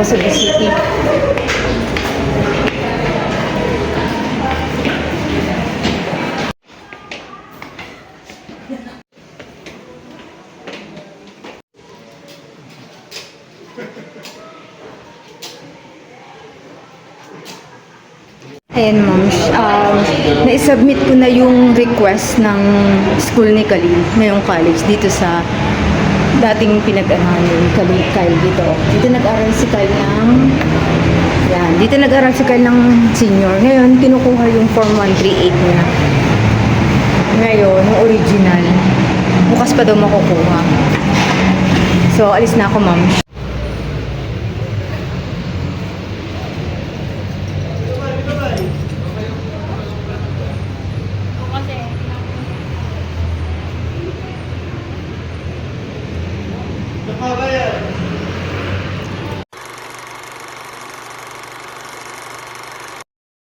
ako sa BCT. Ayan, ma'am. Na-submit ko na yung request ng school ni Khalil, ngayong college, dito sa dating pinag-aralan ni Kyle dito. Dito nag-aral si Kyle ng... Yan, dito nag-aral si Kyle ng senior. Ngayon, kinukuha yung Form 138 niya. Ngayon, yung original. Bukas pa daw makukuha. So, alis na ako, ma'am.